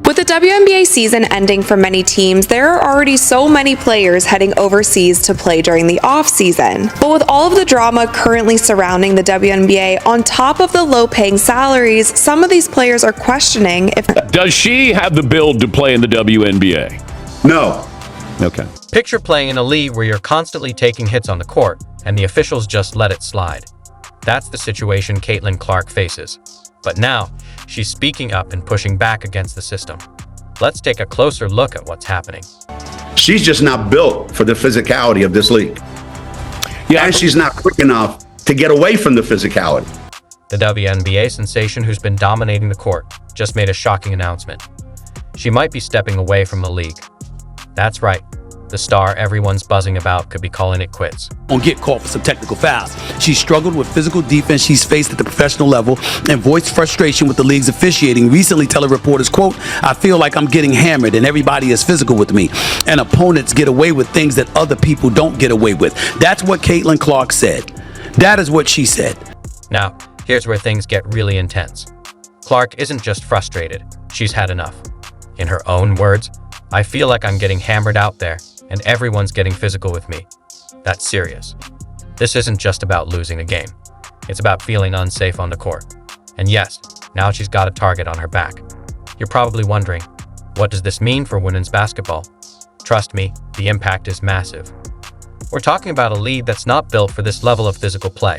With the WNBA season ending for many teams, there are already so many players heading overseas to play during the off-season. But with all of the drama currently surrounding the WNBA, on top of the low-paying salaries, some of these players are questioning if... Does she have the build to play in the WNBA? No. Okay. Picture playing in a league where you're constantly taking hits on the court, and the officials just let it slide. That's the situation Caitlin Clark faces. But now, she's speaking up and pushing back against the system. Let's take a closer look at what's happening. She's just not built for the physicality of this league. Yeah, and she's not quick enough to get away from the physicality. The WNBA sensation who's been dominating the court just made a shocking announcement. She might be stepping away from the league. That's right. The star everyone's buzzing about could be calling it quits. On get caught for some technical fouls. She's struggled with physical defense she's faced at the professional level and voiced frustration with the league's officiating, recently telling reporters, quote, "I feel like I'm getting hammered and everybody is physical with me, and opponents get away with things that other people don't get away with." That's what Caitlin Clark said. That is what she said. Now, here's where things get really intense. Clark isn't just frustrated, she's had enough. In her own words, "I feel like I'm getting hammered out there, and everyone's getting physical with me." That's serious. This isn't just about losing a game. It's about feeling unsafe on the court. And yes, now she's got a target on her back. You're probably wondering, what does this mean for women's basketball? Trust me, the impact is massive. We're talking about a league that's not built for this level of physical play.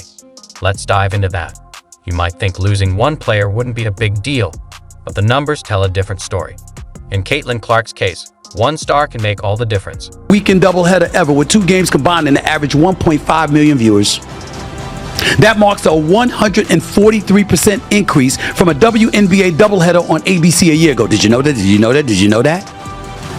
Let's dive into that. You might think losing one player wouldn't be a big deal, but the numbers tell a different story. In Caitlin Clark's case, one star can make all the difference. Weekend doubleheader ever with 2 games combined and to average 1.5 million viewers. That marks a 143% increase from a WNBA doubleheader on ABC a year ago. Did you know that? Did you know that? Did you know that?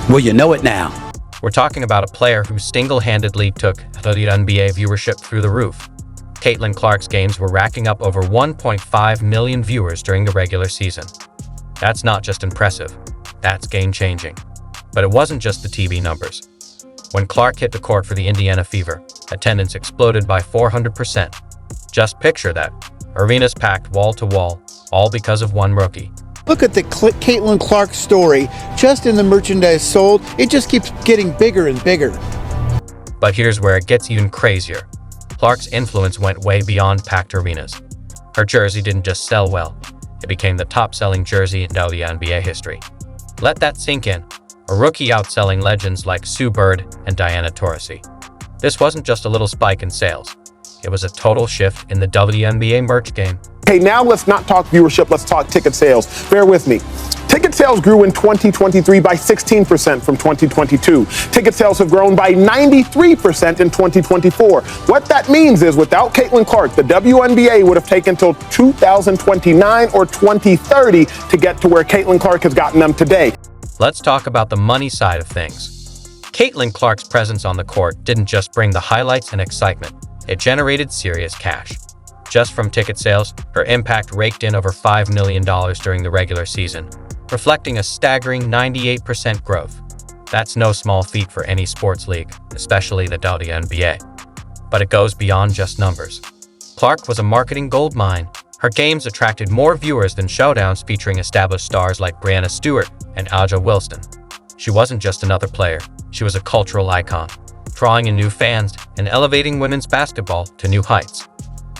Well, you know it now. We're talking about a player who single-handedly took WNBA viewership through the roof. Caitlin Clark's games were racking up over 1.5 million viewers during the regular season. That's not just impressive, that's game-changing. But it wasn't just the TV numbers. When Clark hit the court for the Indiana Fever, attendance exploded by 400%. Just picture that. Arenas packed wall to wall, all because of one rookie. Look at the Caitlin Clark story. Just in the merchandise sold, it just keeps getting bigger and bigger. But here's where it gets even crazier. Clark's influence went way beyond packed arenas. Her jersey didn't just sell well. It became the top-selling jersey in WNBA history. Let that sink in. A rookie outselling legends like Sue Bird and Diana Taurasi. This wasn't just a little spike in sales. It was a total shift in the WNBA merch game. Hey, now let's not talk viewership, let's talk ticket sales. Bear with me. Ticket sales grew in 2023 by 16% from 2022. Ticket sales have grown by 93% in 2024. What that means is without Caitlin Clark, the WNBA would have taken till 2029 or 2030 to get to where Caitlin Clark has gotten them today. Let's talk about the money side of things. Caitlin Clark's presence on the court didn't just bring the highlights and excitement, it generated serious cash. Just from ticket sales, her impact raked in over $5 million during the regular season, reflecting a staggering 98% growth. That's no small feat for any sports league, especially the WNBA. But it goes beyond just numbers. Clark was a marketing goldmine. Her games attracted more viewers than showdowns featuring established stars like Breanna Stewart and jaWilson. She wasn't just another player, she was a cultural icon, drawing in new fans and elevating women's basketball to new heights.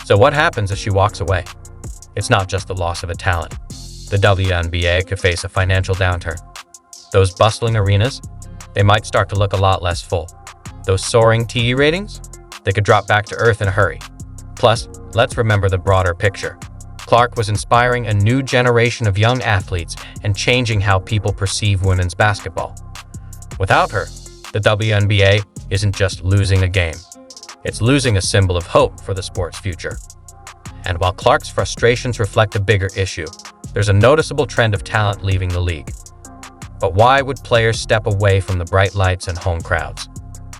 So what happens if she walks away? It's not just the loss of a talent. The WNBA could face a financial downturn. Those bustling arenas, they might start to look a lot less full. Those soaring TV ratings, they could drop back to earth in a hurry. Plus, let's remember the broader picture. Clark was inspiring a new generation of young athletes and changing how people perceive women's basketball. Without her, the WNBA isn't just losing a game. It's losing a symbol of hope for the sport's future. And while Clark's frustrations reflect a bigger issue, there's a noticeable trend of talent leaving the league. But why would players step away from the bright lights and home crowds?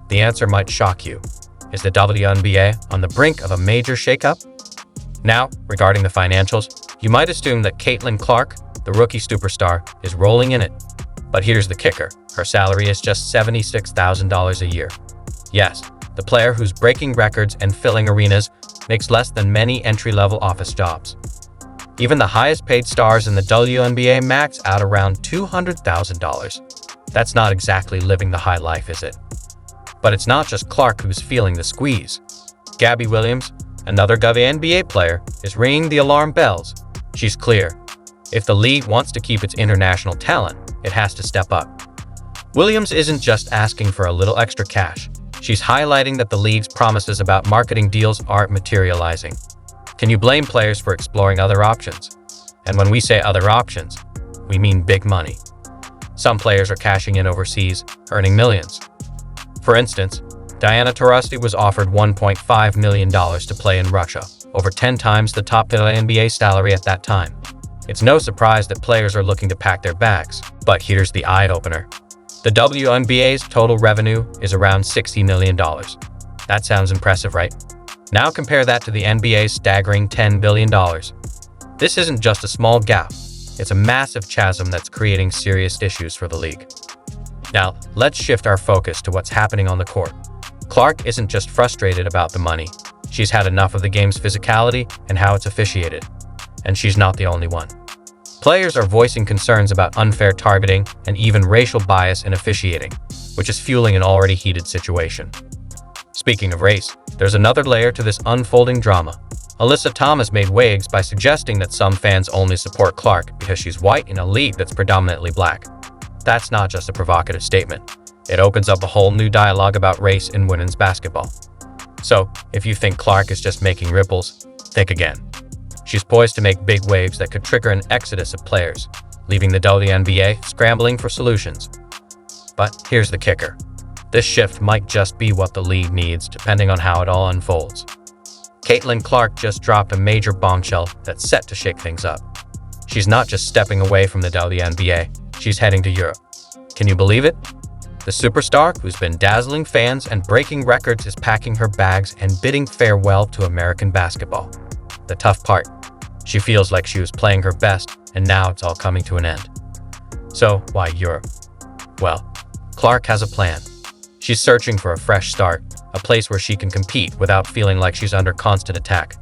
The answer might shock you. Is the WNBA on the brink of a major shakeup? Now, regarding the financials, you might assume that Caitlin Clark, the rookie superstar, is rolling in it. But here's the kicker. Her salary is just $76,000 a year. Yes, the player who's breaking records and filling arenas makes less than many entry-level office jobs. Even the highest paid stars in the WNBA max out around $200,000. That's not exactly living the high life, is it? But it's not just Clark who's feeling the squeeze. Gabby Williams, another WNBA player, is ringing the alarm bells. She's clear. If the league wants to keep its international talent, it has to step up. Williams isn't just asking for a little extra cash. She's highlighting that the league's promises about marketing deals aren't materializing. Can you blame players for exploring other options? And when we say other options, we mean big money. Some players are cashing in overseas, earning millions. For instance, Diana Taurasi was offered $1.5 million to play in Russia, over 10 times the top WNBA salary at that time. It's no surprise that players are looking to pack their bags. But here's the eye-opener. The WNBA's total revenue is around $60 million. That sounds impressive, right? Now compare that to the NBA's staggering $10 billion. This isn't just a small gap. It's a massive chasm that's creating serious issues for the league. Now, let's shift our focus to what's happening on the court. Clark isn't just frustrated about the money. She's had enough of the game's physicality and how it's officiated. And she's not the only one. Players are voicing concerns about unfair targeting and even racial bias in officiating, which is fueling an already heated situation. Speaking of race, there's another layer to this unfolding drama. Alyssa Thomas made waves by suggesting that some fans only support Clark because she's white in a league that's predominantly black. That's not just a provocative statement. It opens up a whole new dialogue about race in women's basketball. So, if you think Clark is just making ripples, think again. She's poised to make big waves that could trigger an exodus of players, leaving the WNBA scrambling for solutions. But here's the kicker. This shift might just be what the league needs, depending on how it all unfolds. Caitlin Clark just dropped a major bombshell that's set to shake things up. She's not just stepping away from the WNBA, she's heading to Europe. Can you believe it? The superstar, who's been dazzling fans and breaking records, is packing her bags and bidding farewell to American basketball. The tough part, she feels like she was playing her best, and now it's all coming to an end. So, why Europe? Well, Clark has a plan. She's searching for a fresh start, a place where she can compete without feeling like she's under constant attack.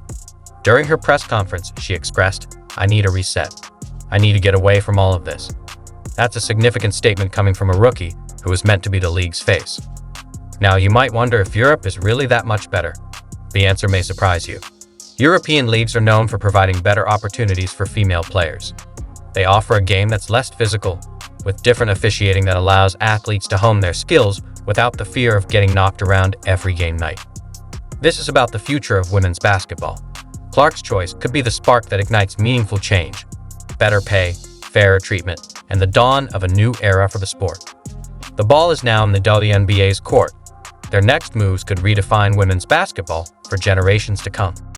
During her press conference, she expressed, "I need a reset. I need to get away from all of this." That's a significant statement coming from a rookie who is meant to be the league's face. Now, you might wonder if Europe is really that much better. The answer may surprise you. European leagues are known for providing better opportunities for female players. They offer a game that's less physical, with different officiating that allows athletes to hone their skills without the fear of getting knocked around every game night. This is about the future of women's basketball. Clark's choice could be the spark that ignites meaningful change, better pay, fairer treatment, and the dawn of a new era for the sport. The ball is now in the WNBA's court. Their next moves could redefine women's basketball for generations to come.